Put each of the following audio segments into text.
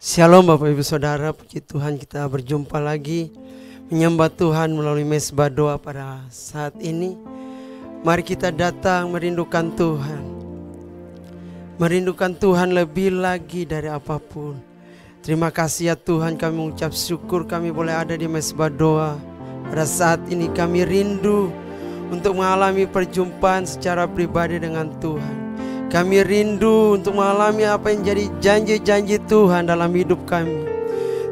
Shalom Bapak Ibu Saudara, puji Tuhan kita berjumpa lagi menyembah Tuhan melalui mesbah doa pada saat ini. Mari kita datang merindukan Tuhan. Merindukan Tuhan lebih lagi dari apapun. Terima kasih ya Tuhan, kami mengucap syukur kami boleh ada di mesbah doa. Pada saat ini kami rindu untuk mengalami perjumpaan secara pribadi dengan Tuhan. Kami rindu untuk mengalami apa yang jadi janji-janji Tuhan dalam hidup kami.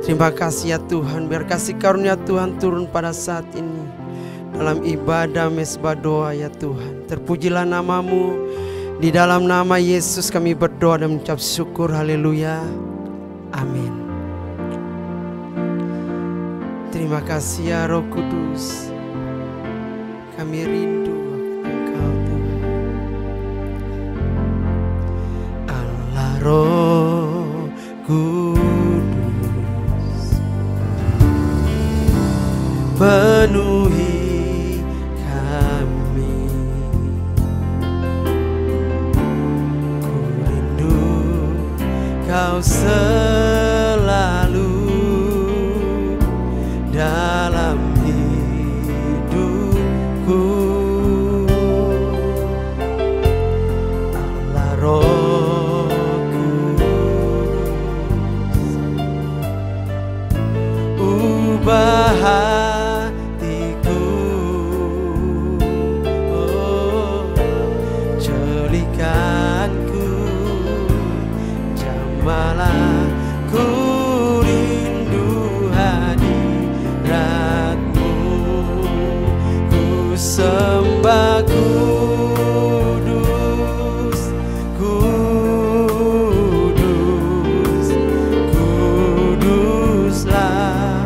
Terima kasih ya Tuhan, biar kasih karunia Tuhan turun pada saat ini dalam ibadah mesbah doa ya Tuhan. Terpujilah namamu, di dalam nama Yesus kami berdoa dan mengucap syukur, haleluya, amin. Terima kasih ya Roh Kudus, kami rindu Engkau Tuhan. Allah Roh Kudus, penuhi kami. Ku rindu Kau selalu dalam hidupku. Allah Roh Kudus, ubah hatiku, celikanku, jamahlah ku rindu hadiratmu. Ku sembah kudus, kudus, kuduslah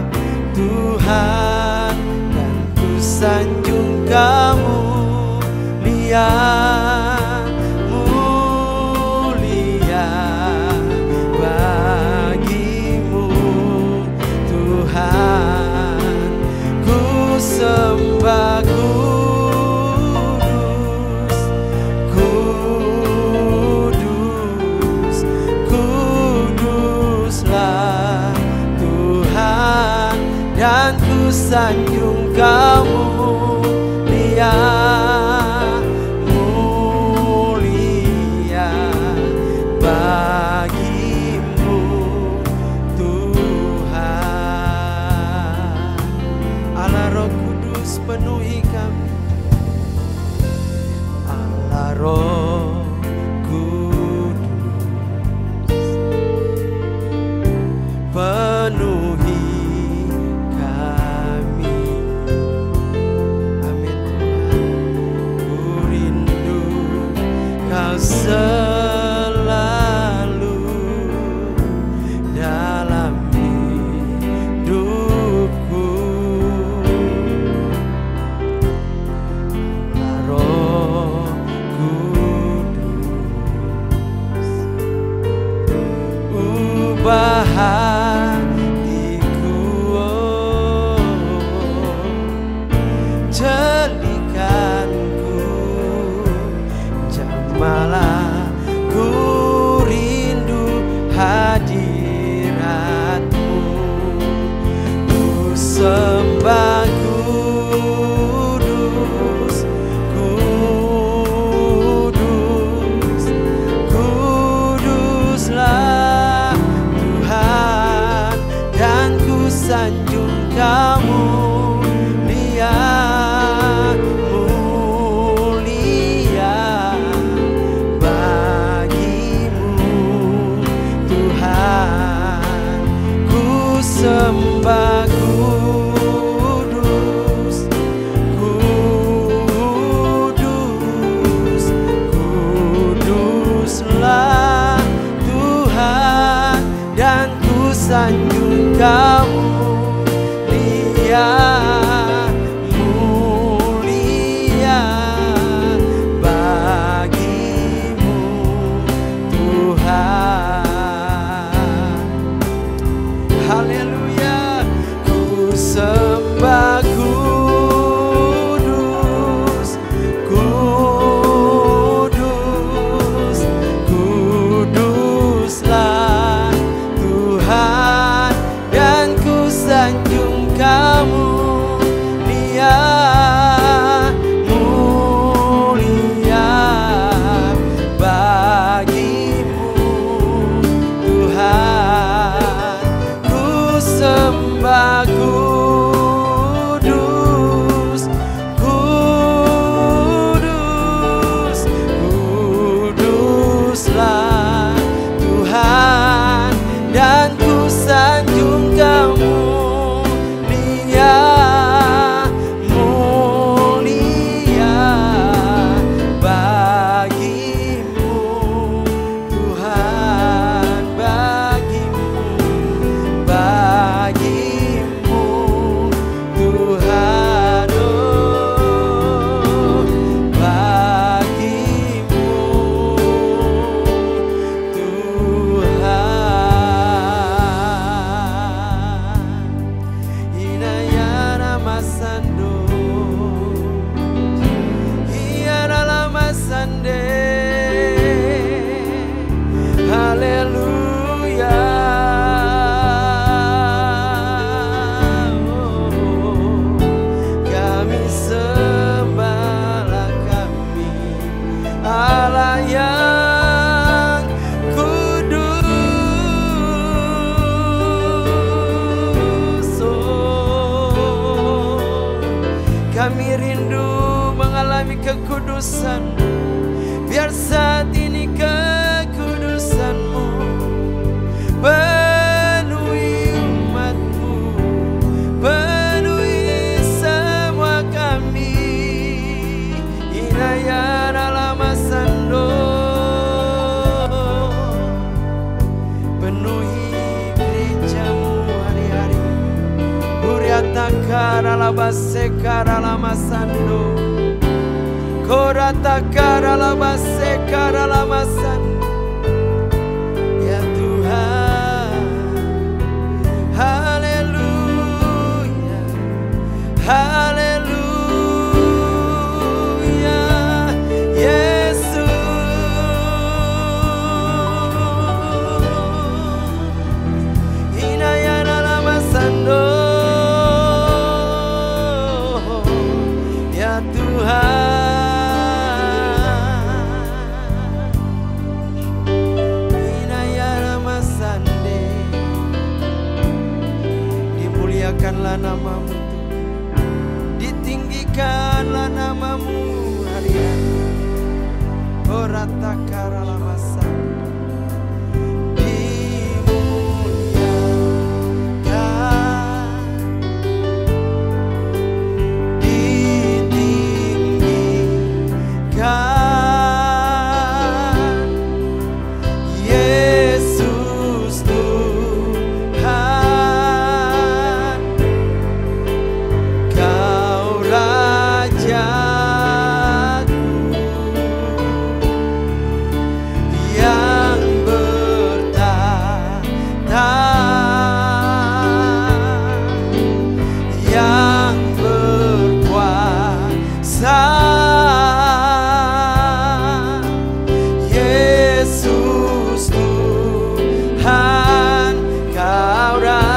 Tuhan, dan ku sanjung Kamu mulia, mulia bagimu Tuhan. Ku sembah kudus, kudus, kuduslah Tuhan, dan ku sanjung Kamu mulia, mulia bagimu Tuhan. Allah Roh Kudus penuhi kami. Allah Roh Kudus penuhi kami. Amin Tuhan. Ku rindu Kau selalu dalam hidupku. Allah Roh Kudus, ubah hatiku, celikanku, jamahlah ku rindu hadiratmu. Ku sembah kudus, kudus, kuduslah Tuhan, dan ku sanjung Kamu mulia, kami rindu mengalami kekudusan-Mu. Biar saat ini kekudusan-Mu penuhi umat-Mu, penuhi semua kami. Inaya lama sando, penuhi gereja-Mu hari-hari. Uriatakara labasekara lama sando, koratakara labasekara lama sando. Ya Tuhan, haleluya, haleluya, Yesus. Inayana lama sando, ya Tuhan. Dimuliakanlah nama-Mu, ditinggikanlah nama-Mu hari-hari. Oratakara lamasa, dimuliakan, ditinggikan, Yesus Tuhan. Kau Rajaku yang bertahta, yang berkuasa, Yesus Tuhan. Kau Rajaku,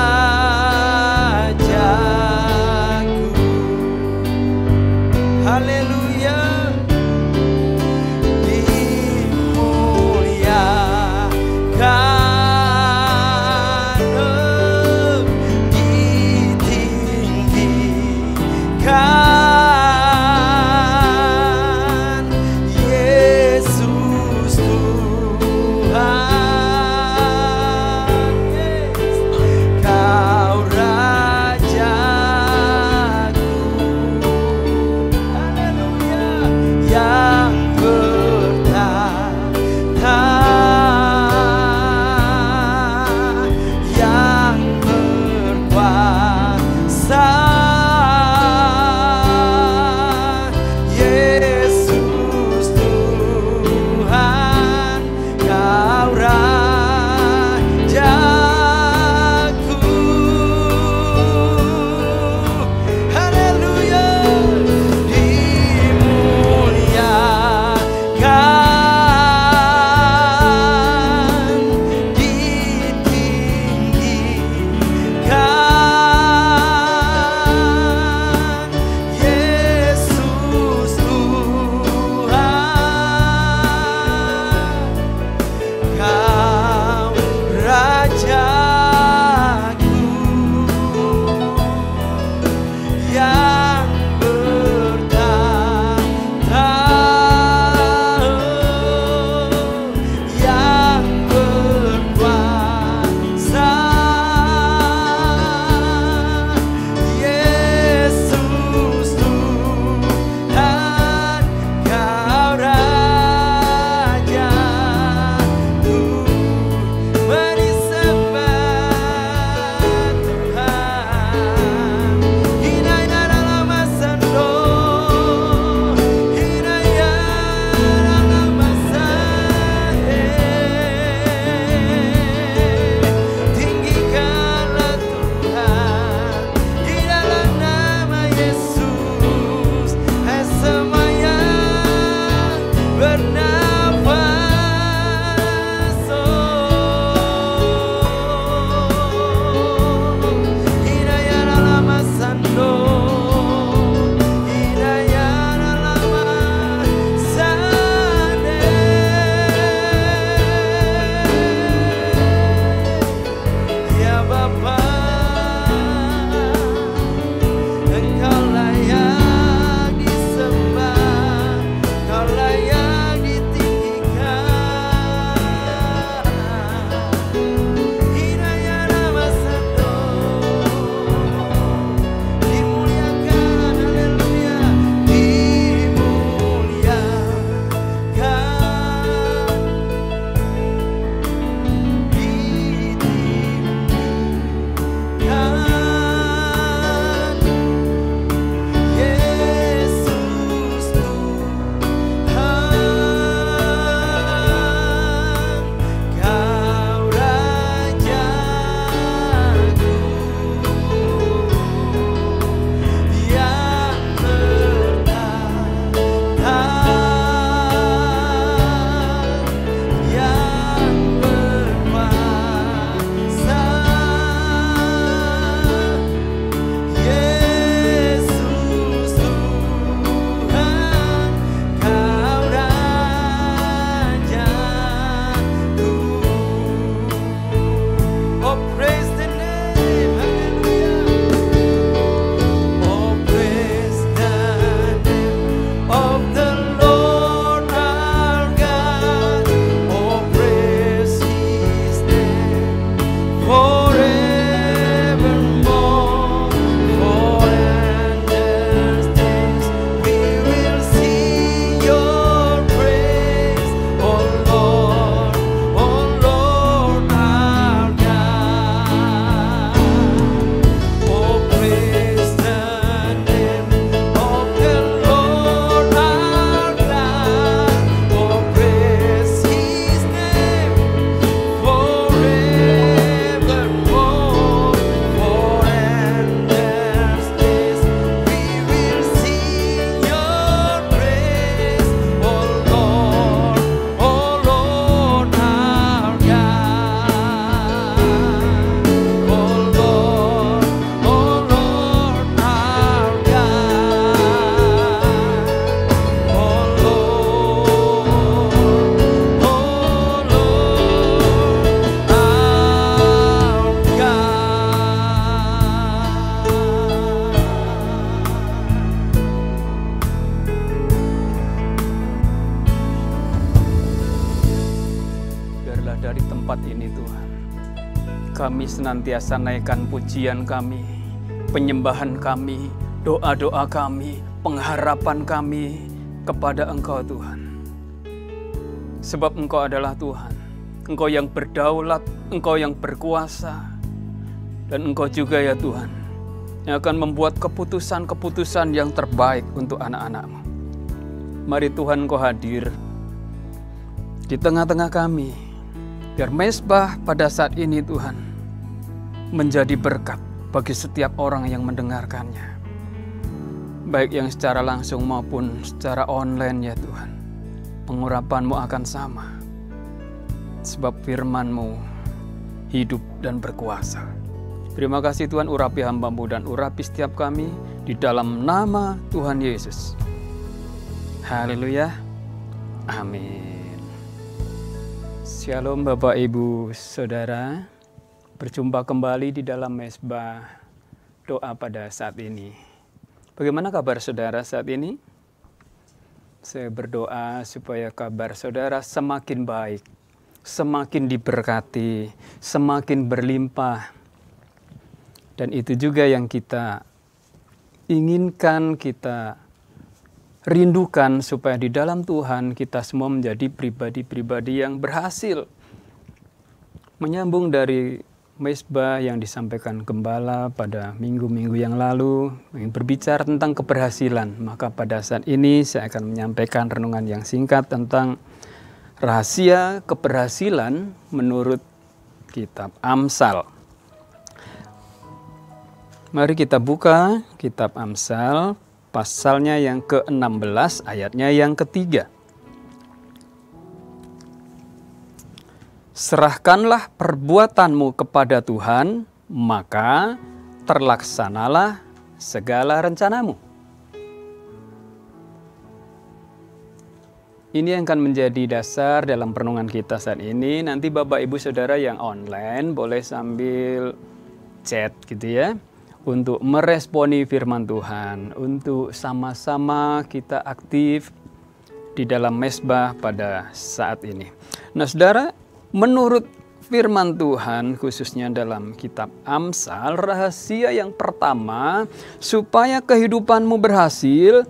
haleluya. Dimuliakan, ditinggikan, Yesus Tuhan. Kau Rajaku, haleluya. tempat ini Tuhan. Kami senantiasa naikkan pujian kami, penyembahan kami, doa-doa kami, pengharapan kami kepada Engkau Tuhan. Sebab Engkau adalah Tuhan, Engkau yang berdaulat, Engkau yang berkuasa, dan Engkau juga ya Tuhan, yang akan membuat keputusan-keputusan yang terbaik untuk anak-anak-Mu. Mari Tuhan Engkau hadir di tengah-tengah kami, biar mezbah pada saat ini Tuhan menjadi berkat bagi setiap orang yang mendengarkannya, baik yang secara langsung maupun secara online ya Tuhan. Pengurapan-Mu akan sama, sebab firman-Mu hidup dan berkuasa. Terima kasih Tuhan, urapi hamba-Mu dan urapi setiap kami di dalam nama Tuhan Yesus. Haleluya. Amin. Shalom Bapak Ibu Saudara. Berjumpa kembali di dalam mezbah doa pada saat ini. Bagaimana kabar saudara saat ini? Saya berdoa supaya kabar saudara semakin baik, semakin diberkati, semakin berlimpah. Dan itu juga yang kita inginkan, kita rindukan, supaya di dalam Tuhan kita semua menjadi pribadi-pribadi yang berhasil. Menyambung dari mezbah yang disampaikan Gembala pada minggu-minggu yang lalu, berbicara tentang keberhasilan. Maka pada saat ini saya akan menyampaikan renungan yang singkat tentang rahasia keberhasilan menurut kitab Amsal. Mari kita buka kitab Amsal, pasalnya yang ke-16, ayatnya yang ketiga. Serahkanlah perbuatanmu kepada Tuhan, maka terlaksanalah segala rencanamu. Ini yang akan menjadi dasar dalam perenungan kita saat ini. Nanti Bapak Ibu Saudara yang online boleh sambil chat gitu ya, untuk meresponi firman Tuhan, untuk sama-sama kita aktif di dalam mezbah pada saat ini. Nah saudara, menurut firman Tuhan khususnya dalam kitab Amsal, rahasia yang pertama supaya kehidupanmu berhasil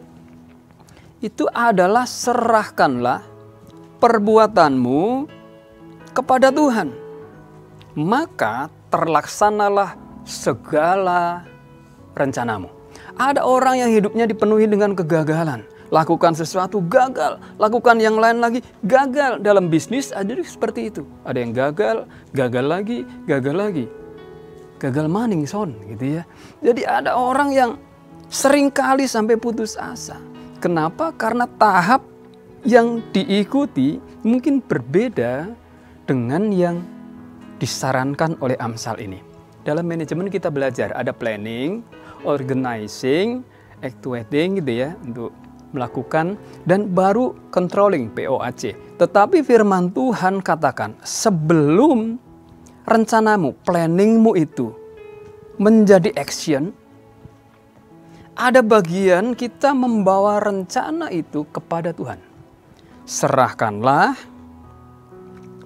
itu adalah serahkanlah perbuatanmu kepada Tuhan, maka terlaksanalah segala rencanamu. Ada orang yang hidupnya dipenuhi dengan kegagalan. Lakukan sesuatu gagal, lakukan yang lain lagi gagal. Dalam bisnis ada seperti itu. Ada yang gagal, gagal lagi, gagal lagi. Gagal maning son gitu ya. Jadi ada orang yang seringkali sampai putus asa. Kenapa? Karena tahap yang diikuti mungkin berbeda dengan yang disarankan oleh Amsal ini. Dalam manajemen kita belajar ada planning, organizing, actuating gitu ya, untuk melakukan, dan baru controlling, POAC. Tetapi firman Tuhan katakan, sebelum rencanamu, planningmu itu menjadi action, ada bagian kita membawa rencana itu kepada Tuhan. Serahkanlah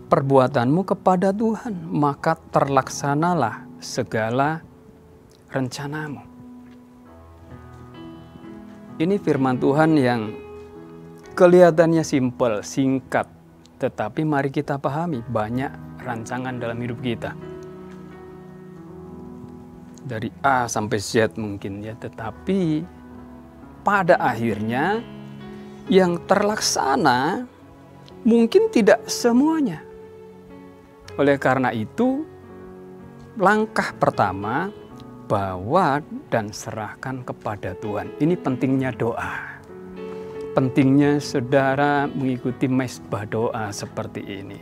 perbuatanmu kepada Tuhan, maka terlaksanalah segala rencanamu. Ini firman Tuhan yang kelihatannya simpel, singkat, tetapi mari kita pahami banyak rancangan dalam hidup kita. Dari A sampai Z mungkin ya, tetapi pada akhirnya yang terlaksana mungkin tidak semuanya. Oleh karena itu, langkah pertama, bawa dan serahkan kepada Tuhan. Ini pentingnya doa. Pentingnya saudara mengikuti mezbah doa seperti ini.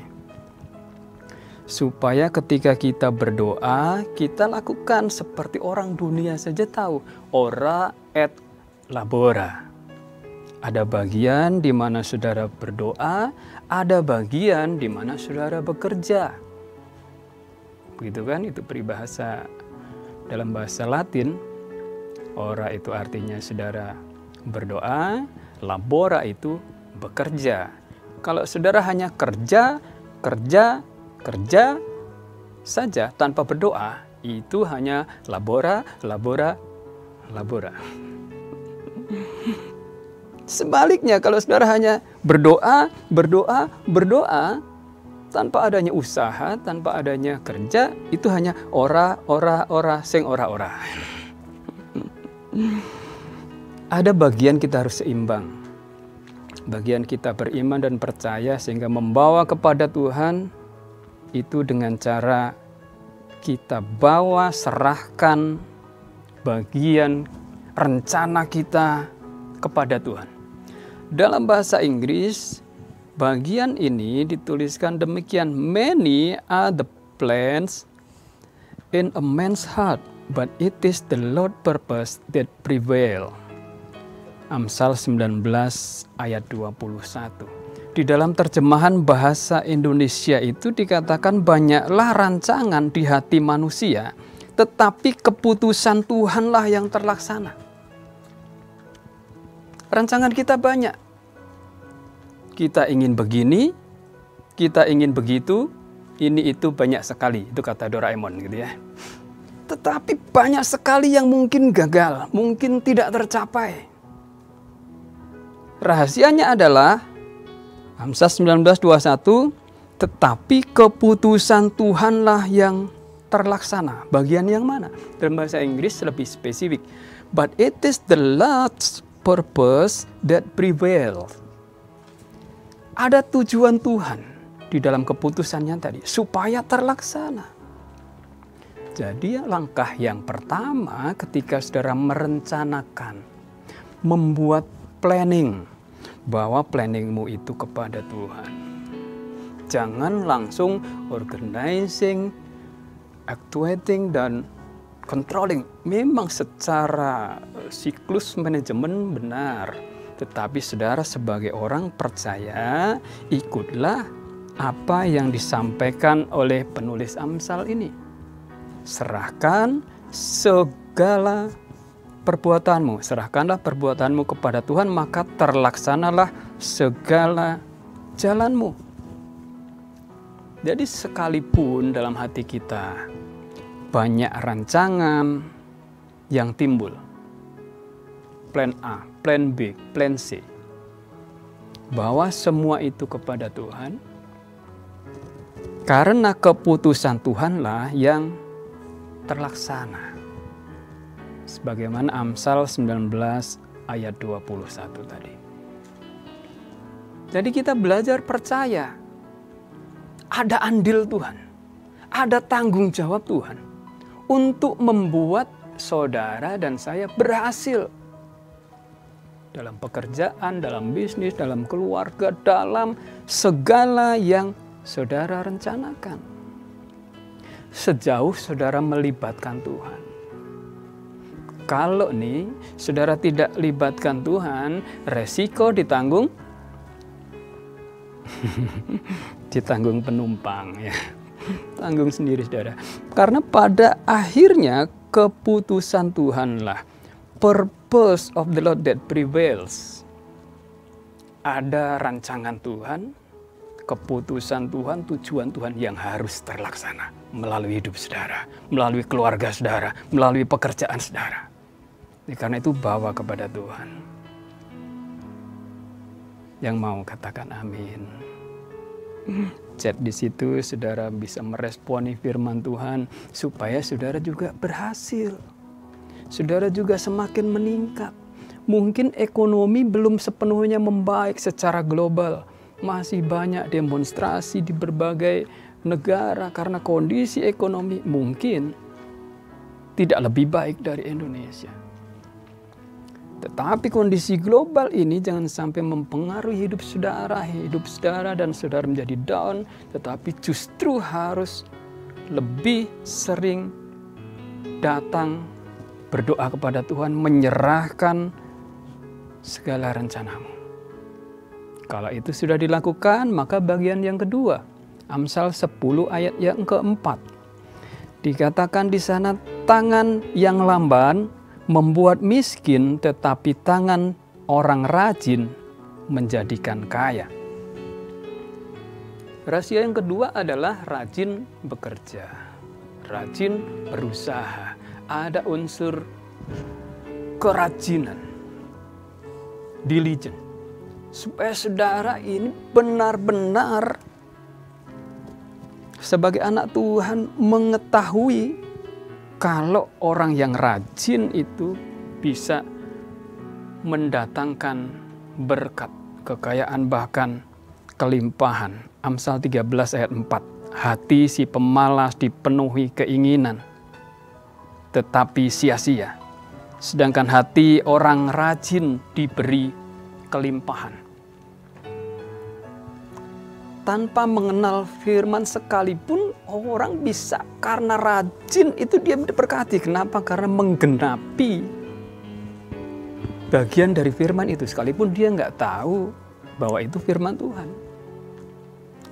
Supaya ketika kita berdoa, kita lakukan seperti orang dunia saja tahu. Ora et labora. Ada bagian di mana saudara berdoa, ada bagian di mana saudara bekerja. Begitu kan? Itu peribahasa dalam bahasa Latin. Ora itu artinya saudara berdoa, labora itu bekerja. Kalau saudara hanya kerja, bekerja saja tanpa berdoa, itu hanya labora. Sebaliknya, kalau saudara hanya berdoa tanpa adanya usaha, tanpa adanya kerja, itu hanya ora, sing ora. Ada bagian kita harus seimbang. Bagian kita beriman dan percaya sehingga membawa kepada Tuhan itu dengan cara kita bawa, serahkan bagian rencana kita kepada Tuhan. Dalam bahasa Inggris, bagian ini dituliskan demikian, many are the plans in a man's heart, but it is the Lord's purpose that prevail. Amsal 19 ayat 21. Di dalam terjemahan bahasa Indonesia itu dikatakan banyaklah rancangan di hati manusia, tetapi keputusan Tuhanlah yang terlaksana. Rancangan kita banyak. Kita ingin begini, kita ingin begitu, ini itu banyak sekali. Itu kata Doraemon gitu ya. Tetapi banyak sekali yang mungkin gagal, mungkin tidak tercapai. Rahasianya adalah Amsal 19:21, tetapi keputusan Tuhanlah yang terlaksana. Bagian yang mana? Dalam bahasa Inggris lebih spesifik. But it is the Lord's purpose that prevails. Ada tujuan Tuhan di dalam keputusannya tadi supaya terlaksana. Jadi langkah yang pertama ketika saudara merencanakan, membuat planning, bawa planningmu itu kepada Tuhan. Jangan langsung organizing, actuating, dan controlling. Memang secara siklus manajemen benar. Tetapi saudara sebagai orang percaya, ikutlah apa yang disampaikan oleh penulis Amsal ini. Serahkan segala perbuatanmu, serahkanlah perbuatanmu kepada Tuhan, maka terlaksanalah segala jalanmu. Jadi sekalipun dalam hati kita banyak rancangan yang timbul, plan A, plan B, plan C, bawa semua itu kepada Tuhan, karena keputusan Tuhanlah yang terlaksana. Sebagaimana Amsal 19 ayat 21 tadi. Jadi kita belajar percaya ada andil Tuhan, ada tanggung jawab Tuhan untuk membuat saudara dan saya berhasil dalam pekerjaan, dalam bisnis, dalam keluarga, dalam segala yang saudara rencanakan. Sejauh saudara melibatkan Tuhan. Kalau nih saudara tidak libatkan Tuhan, resiko ditanggung ditanggung penumpang ya. Tanggung sendiri saudara. Karena pada akhirnya keputusan Tuhanlah, purpose of the Lord that prevails. Ada rancangan Tuhan, keputusan Tuhan, tujuan Tuhan yang harus terlaksana melalui hidup saudara, melalui keluarga saudara, melalui pekerjaan saudara. Karena itu bawa kepada Tuhan. Yang mau katakan amin. Chat di situ saudara bisa meresponi firman Tuhan supaya saudara juga berhasil. Saudara juga semakin meningkat. Mungkin ekonomi belum sepenuhnya membaik secara global. Masih banyak demonstrasi di berbagai negara karena kondisi ekonomi mungkin tidak lebih baik dari Indonesia. Tetapi kondisi global ini jangan sampai mempengaruhi hidup saudara dan saudara menjadi down, tetapi justru harus lebih sering datang berdoa kepada Tuhan, menyerahkan segala rencanamu. Kalau itu sudah dilakukan, maka bagian yang kedua, Amsal 10 ayat yang keempat. Dikatakan di sana, tangan yang lamban membuat miskin, tetapi tangan orang rajin menjadikan kaya. Rahasia yang kedua adalah rajin bekerja, rajin berusaha. Ada unsur kerajinan, diligent, supaya saudara ini benar-benar sebagai anak Tuhan mengetahui kalau orang yang rajin itu bisa mendatangkan berkat, kekayaan, bahkan kelimpahan. Amsal 13 ayat 4. Hati si pemalas dipenuhi keinginan, tetapi sia-sia. Sedangkan hati orang rajin diberi kelimpahan. Tanpa mengenal firman sekalipun orang bisa karena rajin itu dia diberkati. Kenapa? Karena menggenapi bagian dari firman itu sekalipun dia nggak tahu bahwa itu firman Tuhan.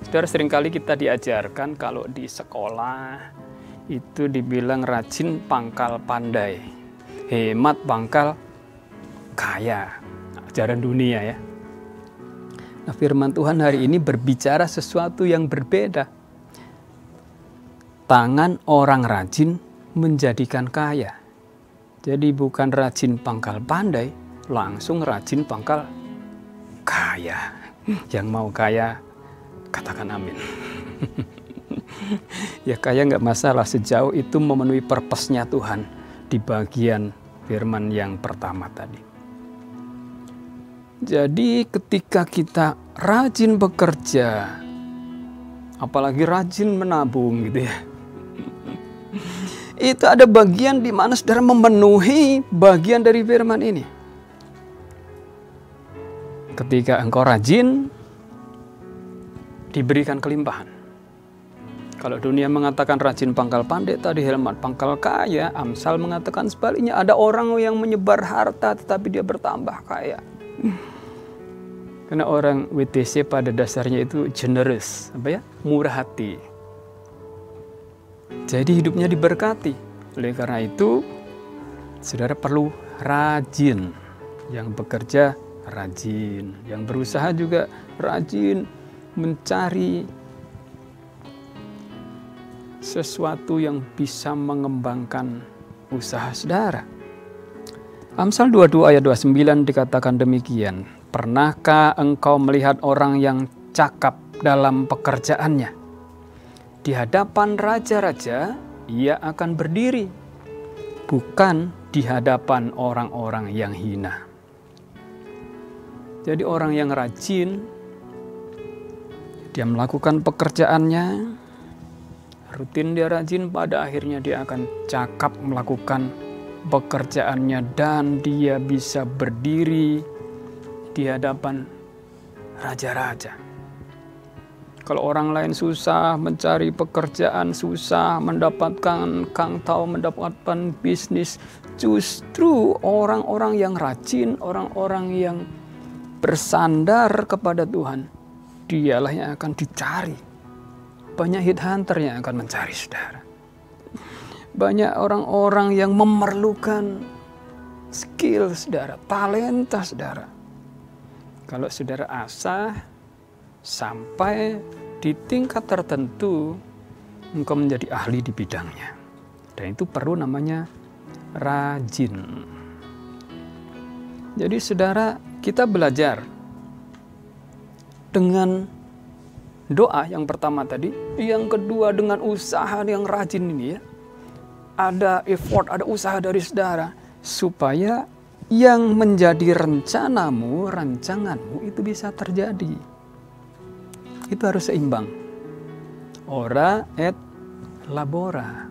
Saudara, seringkali kita diajarkan kalau di sekolah itu dibilang rajin pangkal pandai, hemat pangkal kaya, ajaran dunia ya. Nah, firman Tuhan hari ini berbicara sesuatu yang berbeda. Tangan orang rajin menjadikan kaya. Jadi bukan rajin pangkal pandai, langsung rajin pangkal kaya. Yang mau kaya, katakan amin. Ya kaya nggak masalah sejauh itu memenuhi purpose-nya Tuhan di bagian firman yang pertama tadi. Jadi ketika kita rajin bekerja, apalagi rajin menabung gitu ya, itu ada bagian di mana saudara memenuhi bagian dari firman ini. Ketika engkau rajin, diberikan kelimpahan. Kalau dunia mengatakan rajin pangkal pandai, tadi hemat pangkal kaya, Amsal mengatakan sebaliknya. Ada orang yang menyebar harta tetapi dia bertambah kaya. Karena orang WTC pada dasarnya itu generous, murah hati. Jadi hidupnya diberkati. Oleh karena itu, saudara perlu rajin. Yang bekerja rajin, yang berusaha juga rajin mencari sesuatu yang bisa mengembangkan usaha saudara. Amsal 22 ayat 29 dikatakan demikian. Pernahkah engkau melihat orang yang cakap dalam pekerjaannya? Di hadapan raja-raja ia akan berdiri, bukan di hadapan orang-orang yang hina. Jadi orang yang rajin, dia melakukan pekerjaannya, rutin dia rajin, pada akhirnya dia akan cakap melakukan pekerjaannya dan dia bisa berdiri di hadapan raja-raja. Kalau orang lain susah mencari pekerjaan, susah mendapatkan mendapatkan bisnis, justru orang-orang yang rajin, orang-orang yang bersandar kepada Tuhan, dialah yang akan dicari. Banyak headhunter yang akan mencari saudara. Banyak orang-orang yang memerlukan skill saudara, talenta saudara. Kalau saudara asah sampai di tingkat tertentu, engkau menjadi ahli di bidangnya. Dan itu perlu namanya rajin. Jadi saudara, kita belajar dengan doa yang pertama tadi, yang kedua dengan usaha yang rajin ini ya. Ada effort, ada usaha dari saudara supaya yang menjadi rencanamu, rancanganmu itu bisa terjadi. Itu harus seimbang. Ora et labora.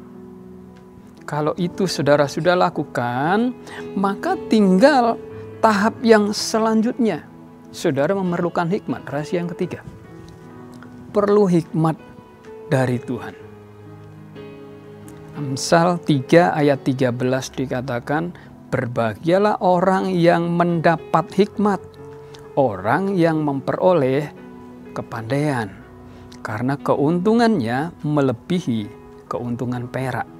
Kalau itu saudara sudah lakukan, maka tinggal tahap yang selanjutnya. Saudara memerlukan hikmat. Rahasia yang ketiga. Perlu hikmat dari Tuhan. Amsal 3 ayat 13 dikatakan, berbahagialah orang yang mendapat hikmat, orang yang memperoleh kepandaian, karena keuntungannya melebihi keuntungan perak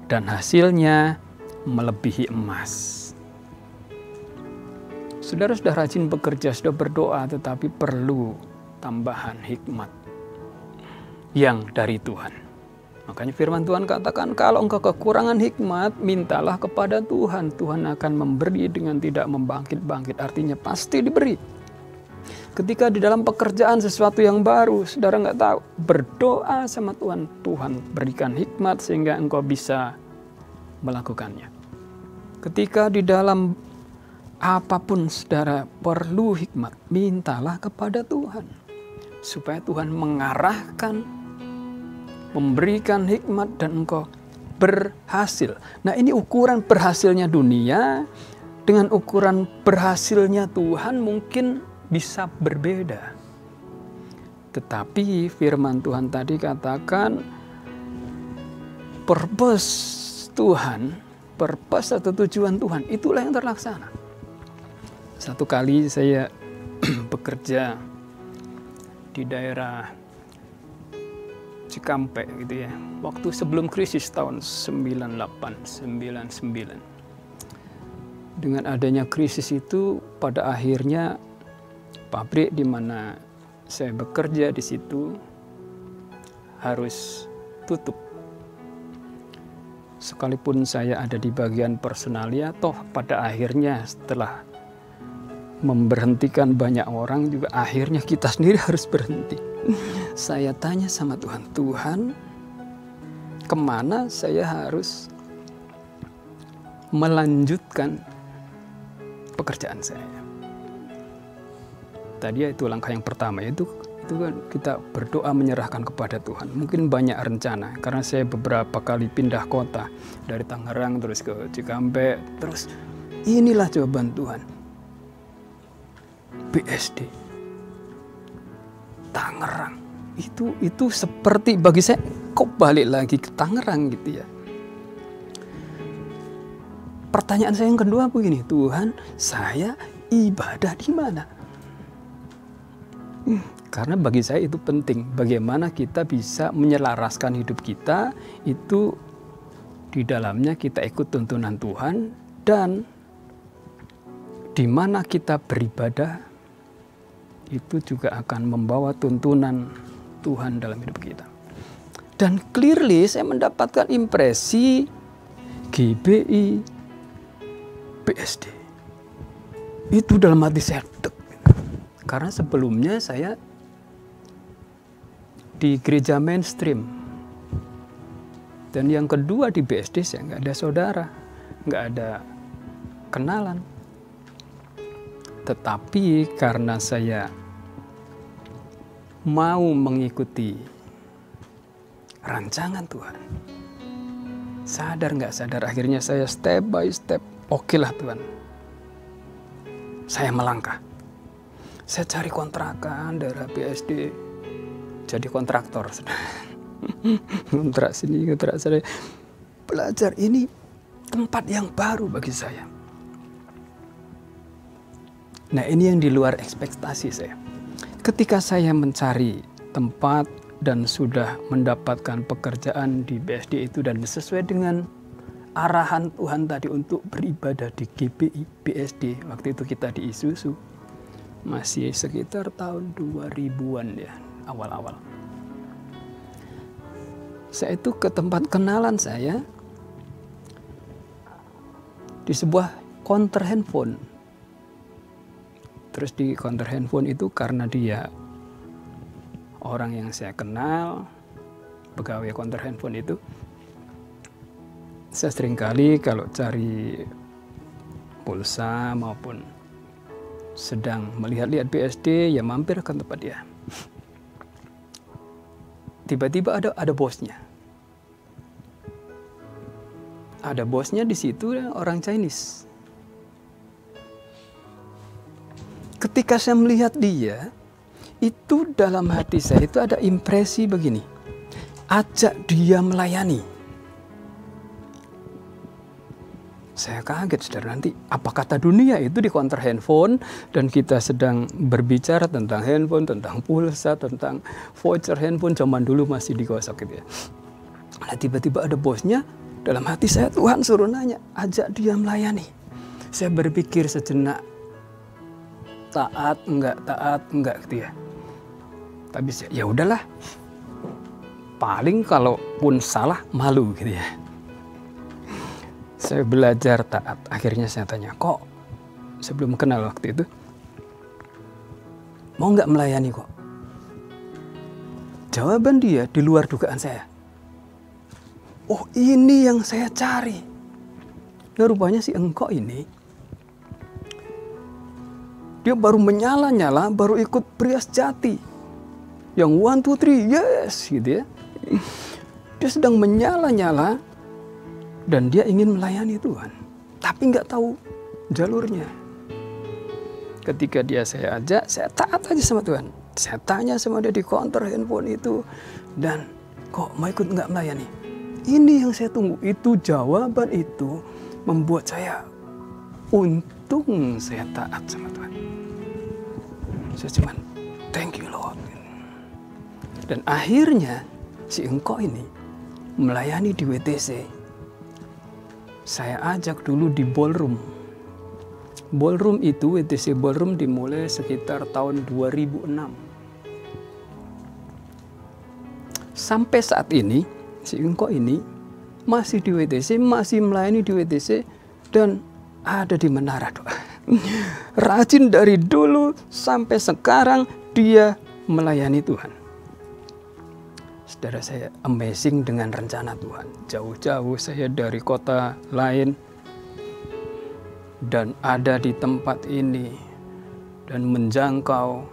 dan hasilnya melebihi emas. Saudara sudah rajin bekerja, sudah berdoa, tetapi perlu tambahan hikmat. yang dari Tuhan. Makanya firman Tuhan katakan, kalau engkau kekurangan hikmat, mintalah kepada Tuhan. Tuhan akan memberi dengan tidak membangkit-bangkit. Artinya pasti diberi. Ketika di dalam pekerjaan sesuatu yang baru, saudara nggak tahu, berdoa sama Tuhan. Tuhan berikan hikmat sehingga engkau bisa melakukannya. Ketika di dalam apapun saudara perlu hikmat, mintalah kepada Tuhan. Supaya Tuhan mengarahkan, memberikan hikmat dan engkau berhasil. Nah, ini ukuran berhasilnya dunia dengan ukuran berhasilnya Tuhan mungkin bisa berbeda. Tetapi firman Tuhan tadi katakan purpose Tuhan, purpose atau tujuan Tuhan, itulah yang terlaksana. Satu kali saya bekerja di daerah Cikampek gitu ya. Waktu sebelum krisis tahun 98-99. Dengan adanya krisis itu pada akhirnya pabrik di mana saya bekerja di situ harus tutup. Sekalipun saya ada di bagian personalia, toh pada akhirnya setelah memberhentikan banyak orang juga akhirnya kita sendiri harus berhenti. Saya tanya sama Tuhan, Tuhan, kemana saya harus melanjutkan pekerjaan saya? Tadi itu langkah yang pertama, itu kan kita berdoa menyerahkan kepada Tuhan. Mungkin banyak rencana, karena saya beberapa kali pindah kota dari Tangerang terus ke Cikampek, terus inilah jawaban Tuhan. BSD Tangerang itu seperti bagi saya kok balik lagi ke Tangerang gitu ya. Pertanyaan saya yang kedua begini, Tuhan, saya ibadah di mana? Karena bagi saya itu penting, bagaimana kita bisa menyelaraskan hidup kita itu di dalamnya kita ikut tuntunan Tuhan, dan di mana kita beribadah itu juga akan membawa tuntunan Tuhan dalam hidup kita. Dan clearly saya mendapatkan impresi GBI BSD itu dalam hati saya dek. Karena sebelumnya saya di gereja mainstream. Dan yang kedua di BSD saya nggak ada saudara, nggak ada kenalan. Tetapi karena saya mau mengikuti rancangan Tuhan, sadar nggak sadar akhirnya saya step by step, oke lah Tuhan, saya melangkah. Saya cari kontrakan daerah BSD, jadi kontraktor. Kontrak sini, kontrak sana. Belajar, ini tempat yang baru bagi saya. Nah, ini yang di luar ekspektasi saya. Ketika saya mencari tempat dan sudah mendapatkan pekerjaan di BSD itu dan sesuai dengan arahan Tuhan tadi untuk beribadah di GBI BSD, waktu itu kita di Isuzu, masih sekitar tahun 2000-an ya, awal-awal. Saya itu ke tempat kenalan saya di sebuah counter handphone. Terus di counter handphone itu karena dia orang yang saya kenal, pegawai counter handphone itu, saya seringkali kalau cari pulsa maupun sedang melihat-lihat BSD, ya mampir ke tempat dia. Tiba-tiba ada bosnya. Ada bosnya di situ, orang Chinese. Ketika saya melihat dia, itu dalam hati saya itu ada impresi begini. Ajak dia melayani. Saya kaget, saudara, nanti apa kata dunia itu di counter handphone dan kita sedang berbicara tentang handphone, tentang pulsa, tentang voucher handphone, zaman dulu masih digosok gitu ya. Nah, tiba-tiba ada bosnya, dalam hati saya Tuhan suruh nanya, ajak dia melayani. Saya berpikir sejenak, taat enggak gitu ya. Tapi ya udahlah. paling kalaupun salah malu gitu ya. Saya belajar taat. Akhirnya saya tanya, kok sebelum kenal waktu itu, mau nggak melayani kok? Jawaban dia di luar dugaan saya. Oh, ini yang saya cari. Nah, rupanya si engkau ini, dia baru menyala-nyala, baru ikut pria sejati. Yang 1, 2, 3, yes gitu ya. Dia sedang menyala-nyala dan dia ingin melayani Tuhan. Tapi nggak tahu jalurnya. Ketika dia saya ajak, saya taat aja sama Tuhan. Saya tanya sama dia di counter handphone itu. Dan kok mau ikut nggak melayani? Ini yang saya tunggu. Itu jawaban itu membuat saya untung saya taat sama Tuhan. Saya cuman thank you Lord. Dan akhirnya si engkau ini melayani di WTC. Saya ajak dulu di ballroom. Ballroom itu, WTC ballroom dimulai sekitar tahun 2006. Sampai saat ini, si engkau ini masih di WTC, masih melayani di WTC, dan ada di Menara Doa. Rajin dari dulu sampai sekarang dia melayani Tuhan. Saudara, saya amazing dengan rencana Tuhan. Jauh-jauh saya dari kota lain dan ada di tempat ini dan menjangkau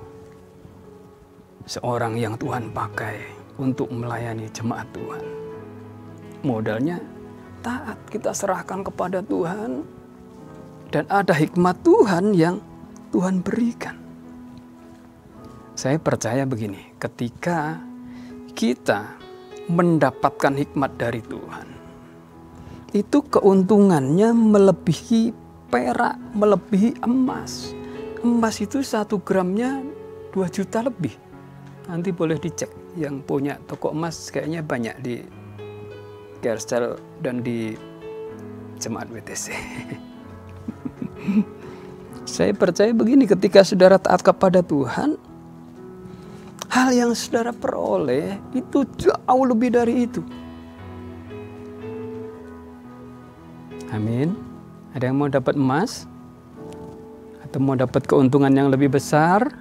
seorang yang Tuhan pakai untuk melayani jemaat Tuhan. Modalnya taat, kita serahkan kepada Tuhan dan ada hikmat Tuhan yang Tuhan berikan. Saya percaya begini, ketika kita mendapatkan hikmat dari Tuhan, itu keuntungannya melebihi perak, melebihi emas. Emas itu 1 gramnya 2 juta lebih. Nanti boleh dicek, yang punya toko emas kayaknya banyak di Kerstel dan di Jemaat WTC. Saya percaya begini, ketika saudara taat kepada Tuhan, hal yang saudara peroleh itu jauh lebih dari itu. Amin. Ada yang mau dapat emas? Atau mau dapat keuntungan yang lebih besar?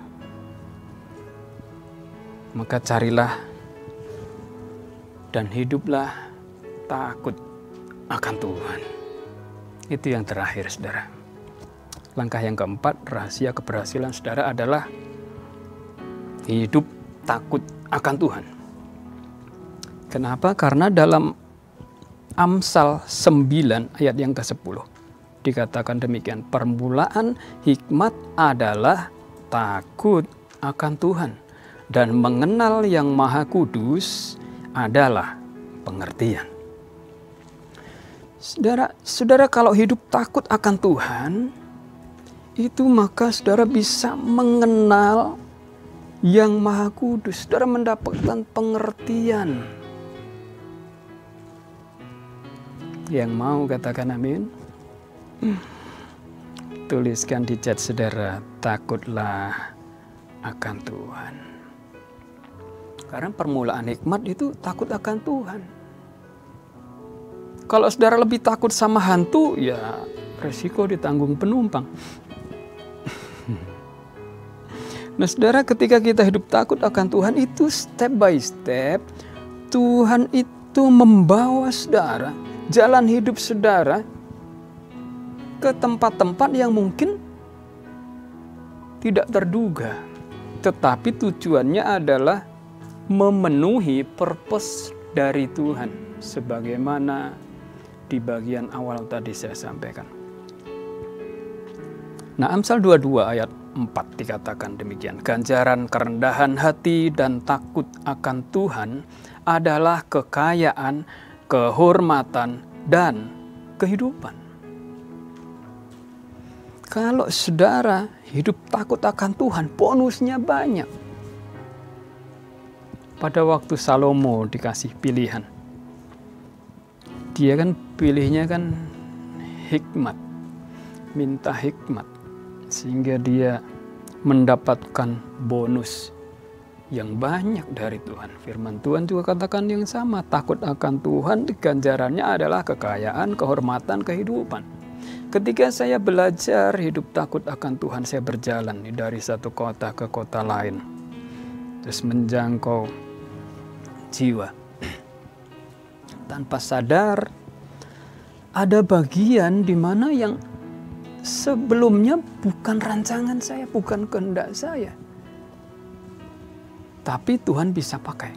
Maka carilah dan hiduplah takut akan Tuhan. Itu yang terakhir, saudara. Langkah yang keempat, rahasia keberhasilan saudara adalah hidup takut akan Tuhan. Kenapa? Karena dalam Amsal 9 ayat yang ke-10 dikatakan demikian, permulaan hikmat adalah takut akan Tuhan dan mengenal yang Maha Kudus adalah pengertian. Saudara, kalau hidup takut akan Tuhan, itu maka saudara bisa mengenal yang Maha Kudus. Saudara mendapatkan pengertian. Yang mau katakan amin? Tuliskan di chat saudara, takutlah akan Tuhan. Karena permulaan hikmat itu takut akan Tuhan. Kalau saudara lebih takut sama hantu, ya resiko ditanggung penumpang. Nah saudara, ketika kita hidup takut akan Tuhan, itu step by step Tuhan itu membawa saudara, jalan hidup saudara ke tempat-tempat yang mungkin tidak terduga. Tetapi tujuannya adalah memenuhi purpose dari Tuhan. Sebagaimana di bagian awal tadi saya sampaikan. Nah, Amsal 22 ayat 4 dikatakan demikian. Ganjaran kerendahan hati dan takut akan Tuhan adalah kekayaan, kehormatan, dan kehidupan. Kalau saudara hidup takut akan Tuhan, bonusnya banyak. Pada waktu Salomo dikasih pilihan, dia kan pilihnya kan hikmat, minta hikmat, sehingga dia mendapatkan bonus yang banyak dari Tuhan. Firman Tuhan juga katakan yang sama, takut akan Tuhan ganjarannya adalah kekayaan, kehormatan, kehidupan. Ketika saya belajar hidup takut akan Tuhan, saya berjalan dari satu kota ke kota lain, terus menjangkau jiwa. Tanpa sadar, ada bagian di mana yang sebelumnya bukan rancangan saya, bukan kehendak saya. Tapi Tuhan bisa pakai.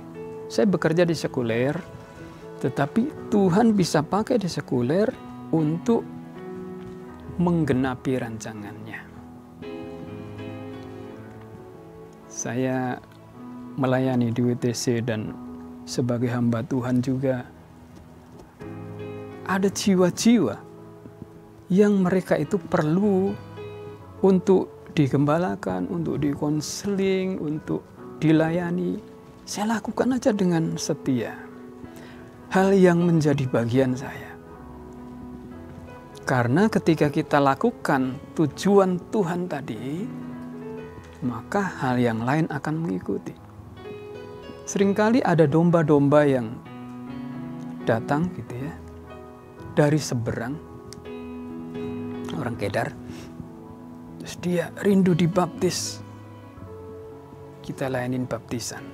Saya bekerja di sekuler, tetapi Tuhan bisa pakai di sekuler untuk menggenapi rancangannya. Saya melayani di WTC dan sebagai hamba Tuhan juga ada jiwa-jiwa yang mereka itu perlu untuk digembalakan, untuk dikonseling, untuk dilayani. Saya lakukan aja dengan setia. Hal yang menjadi bagian saya. Karena ketika kita lakukan tujuan Tuhan tadi, maka hal yang lain akan mengikuti. Seringkali ada domba-domba yang datang gitu ya, dari seberang, orang Kedar, terus dia rindu dibaptis. Kita layanin baptisan,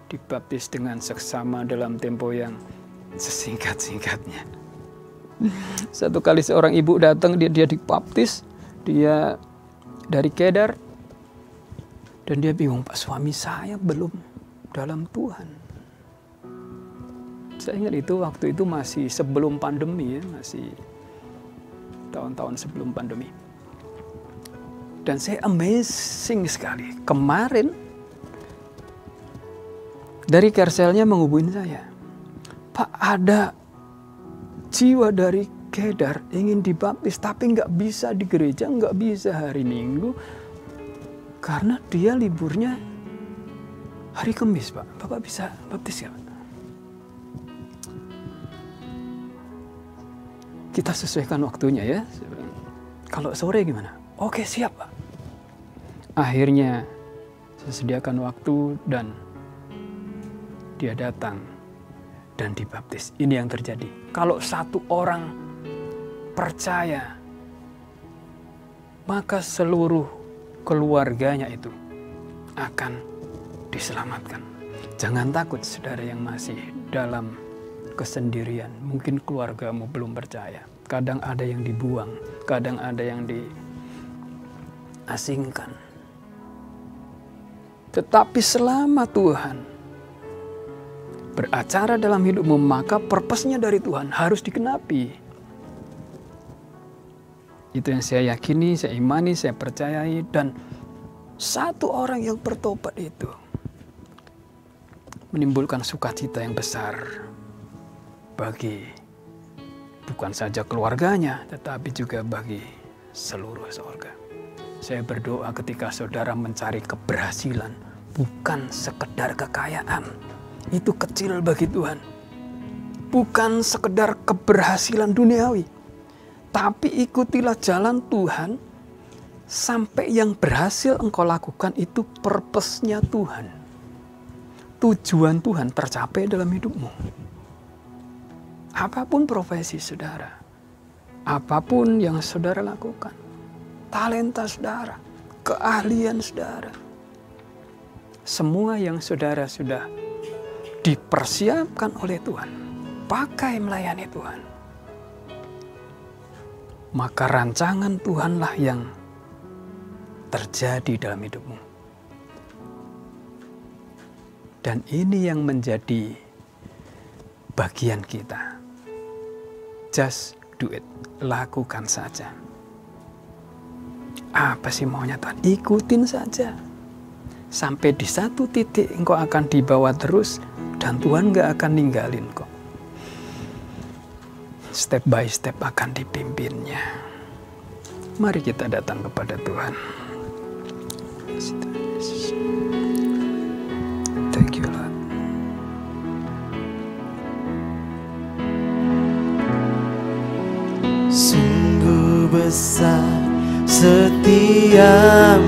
dibaptis dengan seksama dalam tempo yang sesingkat-singkatnya. Satu kali seorang ibu datang, dia dibaptis, dia dari Kedar, dan dia bingung, Pak, suami saya belum dalam Tuhan. Saya ingat itu waktu itu masih sebelum pandemi ya, masih tahun-tahun sebelum pandemi. Dan saya amazing sekali. Kemarin dari Kerselnya menghubungi saya, Pak, ada jiwa dari Kedar ingin dibaptis, tapi nggak bisa di gereja, nggak bisa hari Minggu, karena dia liburnya hari Kamis, Pak. Bapak bisa baptis ya, Pak? Kita sesuaikan waktunya ya. Kalau sore gimana? Oke, siap, Pak. Akhirnya saya sediakan waktu dan dia datang dan dibaptis. Ini yang terjadi. Kalau satu orang percaya, maka seluruh keluarganya itu akan diselamatkan. Jangan takut, saudara yang masih dalam kesendirian. Mungkin keluargamu belum percaya. Kadang ada yang dibuang, kadang ada yang diasingkan. Tetapi selama Tuhan beracara dalam hidupmu, maka purpose-nya dari Tuhan harus digenapi. Itu yang saya yakini, saya imani, saya percayai. Dan satu orang yang bertobat itu menimbulkan sukacita yang besar bagi bukan saja keluarganya, tetapi juga bagi seluruh sorga. Saya berdoa ketika saudara mencari keberhasilan, bukan sekedar kekayaan, itu kecil bagi Tuhan. Bukan sekedar keberhasilan duniawi, tapi ikutilah jalan Tuhan sampai yang berhasil engkau lakukan itu purpose-nya Tuhan. Tujuan Tuhan tercapai dalam hidupmu. Apapun profesi saudara, apapun yang saudara lakukan, talenta saudara, keahlian saudara, semua yang saudara sudah dipersiapkan oleh Tuhan, pakai melayani Tuhan. Maka rancangan Tuhanlah yang terjadi dalam hidupmu. Dan ini yang menjadi bagian kita. Just do it. Lakukan saja. Apa sih maunya Tuhan? Ikutin saja. Sampai di satu titik engkau akan dibawa terus dan Tuhan gak akan ninggalin kok. Step by step akan dipimpinnya. Mari kita datang kepada Tuhan. Thank you, Lord. Sungguh besar setiamu,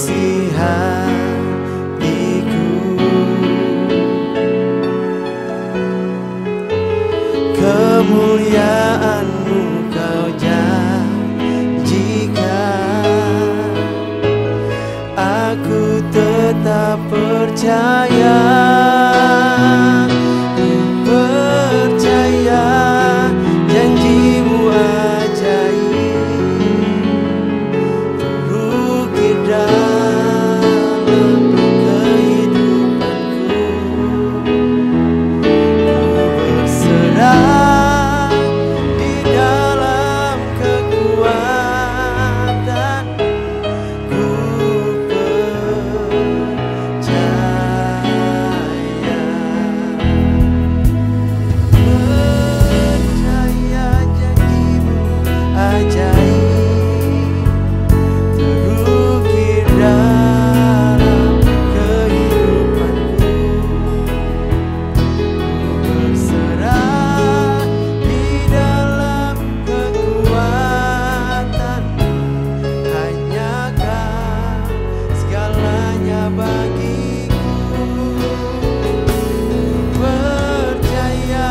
isi hatiku. Kemuliaan-Mu Kau janjikan, aku tetap percaya. Ku percaya janji-Mu ajaib, terukir dalam kehidupanku. Ku berserah di dalam kekuatan. Ku percaya janji-Mu ajaib, terukir dalam kehidupanku. Ku berserah di dalam kekuatan-Mu, hanya Kau segalanya bagiku. Ku percaya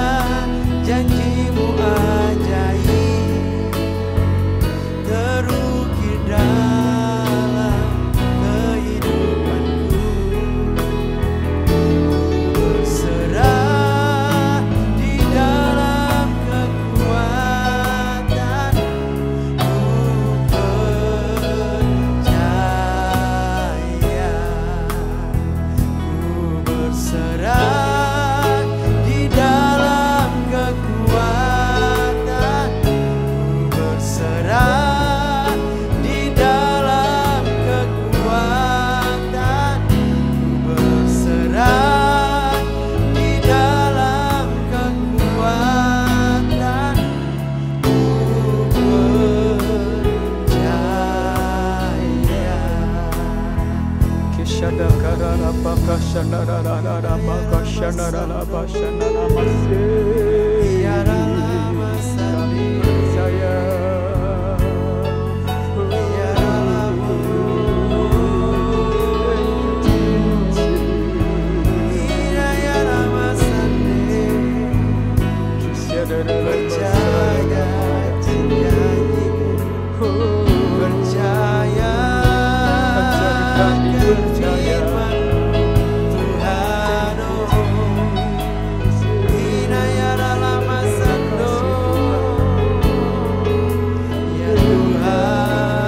janji-Mu ajaib, terukir dalam kehidupanku. Ku berserah di dalam kekuatan. Ku percaya. Ku berserah di dalam kekuatan. Ku berserah di dalam kekuatan. Ku berserah di dalam kekuatan. Ku Biarlah masani, biarlah biarlah masani. Percaya janji-Mu, percaya firman Tuhan. Inayara lama sando, ya Tuhan.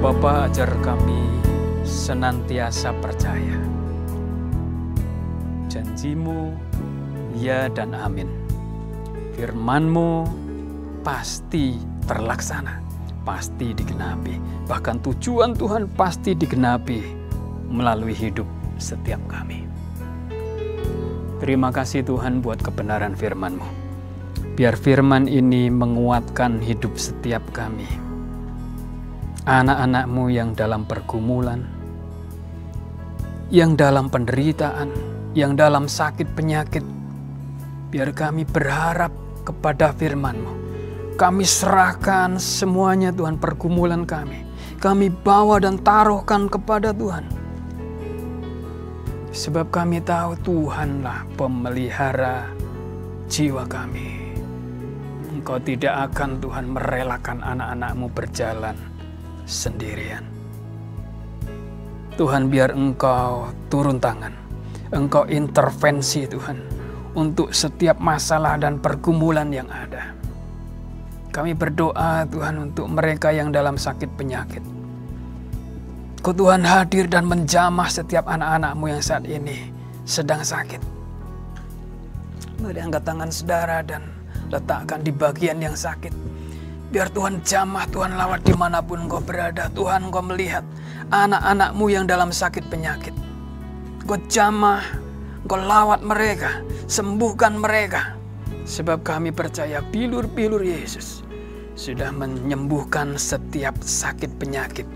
Bapa, ajar kami senantiasa percaya. Janji-Mu ya dan amin. Firman-Mu pasti terlaksana, pasti digenapi. Bahkan tujuan Tuhan pasti digenapi melalui hidup setiap kami. Terima kasih Tuhan buat kebenaran firman-Mu. Biar firman ini menguatkan hidup setiap kami. Anak-anak-Mu yang dalam pergumulan, yang dalam penderitaan, yang dalam sakit penyakit, biar kami berharap kepada firman-Mu. Kami serahkan semuanya Tuhan, pergumulan kami. Kami bawa dan taruhkan kepada Tuhan. Sebab kami tahu Tuhanlah pemelihara jiwa kami. Engkau tidak akan Tuhan merelakan anak-anak-Mu berjalan sendirian. Tuhan, biar Engkau turun tangan, Engkau intervensi Tuhan untuk setiap masalah dan pergumulan yang ada. Kami berdoa Tuhan untuk mereka yang dalam sakit penyakit. Kau Tuhan hadir dan menjamah setiap anak-anak-Mu yang saat ini sedang sakit. Mari angkat tangan saudara dan letakkan di bagian yang sakit. Biar Tuhan jamah, Tuhan lawat dimanapun Engkau berada. Tuhan, Engkau melihat anak-anak-Mu yang dalam sakit penyakit. Engkau jamah, Engkau lawat mereka, sembuhkan mereka. Sebab kami percaya bilur-bilur Yesus sudah menyembuhkan setiap sakit penyakit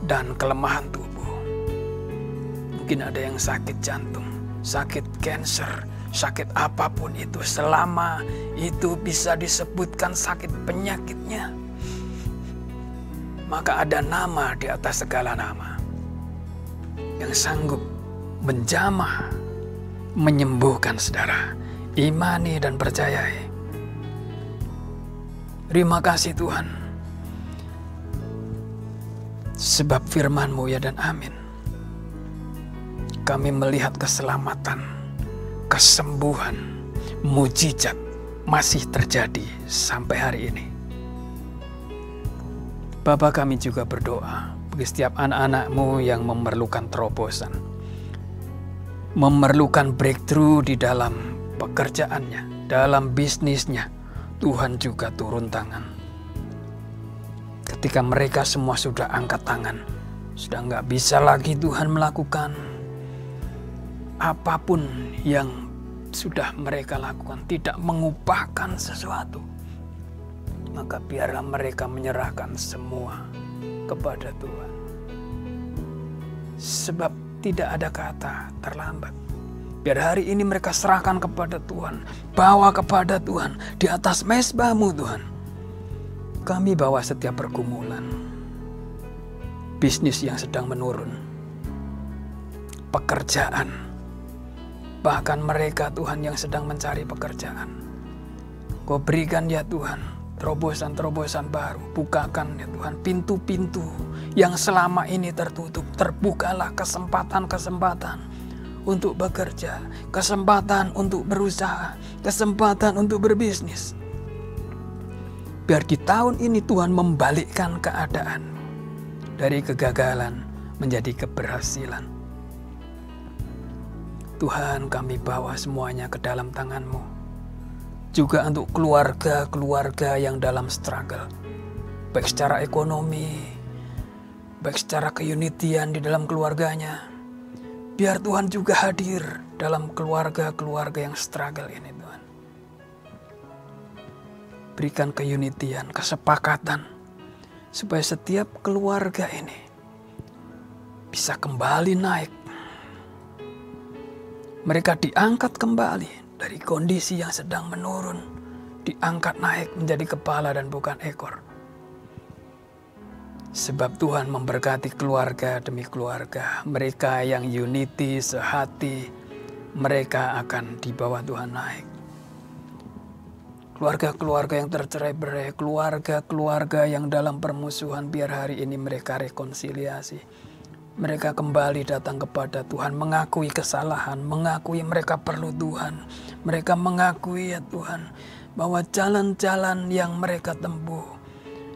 dan kelemahan tubuh. Mungkin ada yang sakit jantung, sakit kanker, sakit apapun itu, selama itu bisa disebutkan sakit penyakitnya, maka ada nama di atas segala nama yang sanggup menjamah, menyembuhkan saudara. Imani dan percayai. Terima kasih Tuhan, sebab firman-Mu ya dan amin. Kami melihat keselamatan, kesembuhan, mujizat masih terjadi sampai hari ini. Bapa, kami juga berdoa bagi setiap anak-anak-Mu yang memerlukan terobosan, memerlukan breakthrough di dalam pekerjaannya, dalam bisnisnya. Tuhan juga turun tangan. Ketika mereka semua sudah angkat tangan, sudah nggak bisa lagi Tuhan melakukan apapun yang sudah mereka lakukan, tidak mengubahkan sesuatu, maka biarlah mereka menyerahkan semua kepada Tuhan. Sebab tidak ada kata terlambat. Biar hari ini mereka serahkan kepada Tuhan, bawa kepada Tuhan di atas mezbah-Mu Tuhan. Kami bawa setiap pergumulan, bisnis yang sedang menurun, pekerjaan, bahkan mereka Tuhan yang sedang mencari pekerjaan. Kau berikan ya Tuhan terobosan-terobosan baru, bukakan ya Tuhan pintu-pintu yang selama ini tertutup. Terbukalah kesempatan-kesempatan untuk bekerja, kesempatan untuk berusaha, kesempatan untuk berbisnis. Biar di tahun ini Tuhan membalikkan keadaan dari kegagalan menjadi keberhasilan. Tuhan, kami bawa semuanya ke dalam tangan-Mu. Juga untuk keluarga-keluarga yang dalam struggle, baik secara ekonomi, baik secara keunitian di dalam keluarganya. Biar Tuhan juga hadir dalam keluarga-keluarga yang struggle ini Tuhan. Berikan keunitian, kesepakatan, supaya setiap keluarga ini bisa kembali naik. Mereka diangkat kembali dari kondisi yang sedang menurun, diangkat naik menjadi kepala dan bukan ekor. Sebab Tuhan memberkati keluarga demi keluarga. Mereka yang unity, sehati, mereka akan dibawa Tuhan naik. Keluarga-keluarga yang tercerai-berai, keluarga-keluarga yang dalam permusuhan, biar hari ini mereka rekonsiliasi. Mereka kembali datang kepada Tuhan, mengakui kesalahan, mengakui mereka perlu Tuhan. Mereka mengakui ya Tuhan, bahwa jalan-jalan yang mereka tempuh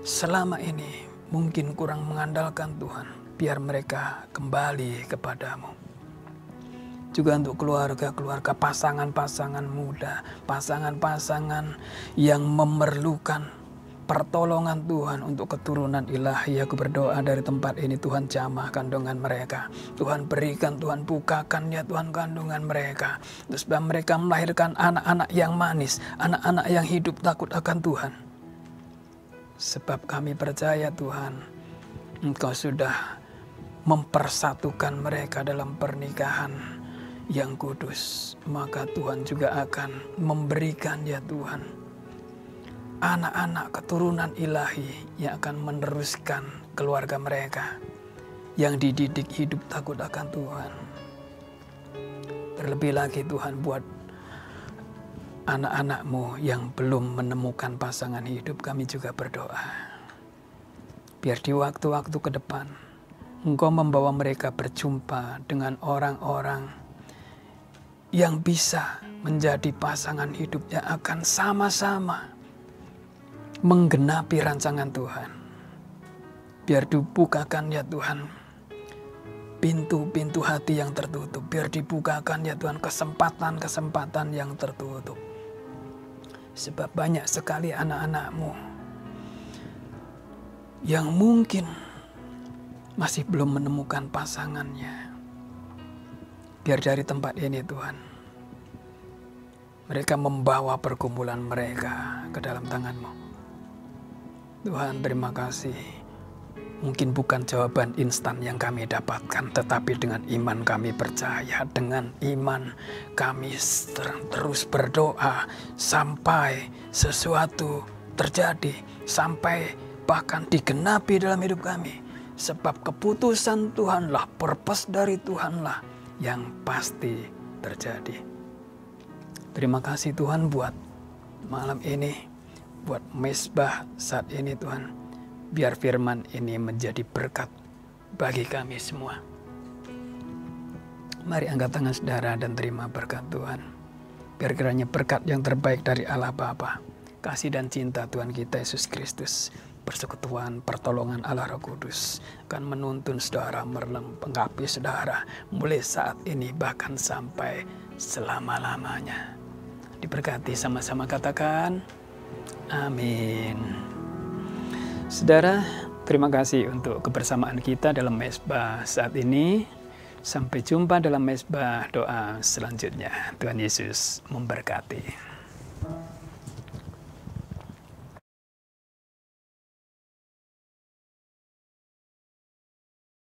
selama ini mungkin kurang mengandalkan Tuhan, biar mereka kembali kepadamu. Juga untuk keluarga-keluarga, pasangan-pasangan muda, pasangan-pasangan yang memerlukan pertolongan Tuhan untuk keturunan ilahi. Aku berdoa dari tempat ini, Tuhan jamah kandungan mereka. Tuhan berikan, Tuhan bukakan ya Tuhan kandungan mereka. Terus mereka melahirkan anak-anak yang manis, anak-anak yang hidup takut akan Tuhan. Sebab kami percaya Tuhan, Engkau sudah mempersatukan mereka dalam pernikahan yang kudus. Maka Tuhan juga akan memberikan ya Tuhan anak-anak keturunan ilahi yang akan meneruskan keluarga mereka yang dididik hidup takut akan Tuhan. Terlebih lagi Tuhan, buat anak-anak-Mu yang belum menemukan pasangan hidup, kami juga berdoa. Biar di waktu-waktu ke depan, Engkau membawa mereka berjumpa dengan orang-orang yang bisa menjadi pasangan hidup yang akan sama-sama menggenapi rancangan Tuhan. Biar dibukakan ya Tuhan pintu-pintu hati yang tertutup. Biar dibukakan ya Tuhan kesempatan-kesempatan yang tertutup. Sebab banyak sekali anak-anak-Mu yang mungkin masih belum menemukan pasangannya. Biar dari tempat ini Tuhan, mereka membawa pergumulan mereka ke dalam tangan-Mu. Tuhan, terima kasih. Mungkin bukan jawaban instan yang kami dapatkan, tetapi dengan iman kami percaya, dengan iman kami terus berdoa sampai sesuatu terjadi, sampai bahkan digenapi dalam hidup kami. Sebab keputusan Tuhanlah, purpose dari Tuhanlah yang pasti terjadi. Terima kasih Tuhan buat malam ini, buat Mezbah saat ini Tuhan. Biar firman ini menjadi berkat bagi kami semua. Mari angkat tangan saudara dan terima berkat Tuhan. Biar kiranya berkat yang terbaik dari Allah Bapa, kasih dan cinta Tuhan kita Yesus Kristus, persekutuan, pertolongan Allah Roh Kudus akan menuntun saudara, melengkapi saudara mulai saat ini bahkan sampai selama-lamanya. Diberkati, sama-sama katakan amin. Saudara, terima kasih untuk kebersamaan kita dalam Mezbah saat ini. Sampai jumpa dalam Mezbah doa selanjutnya. Tuhan Yesus memberkati.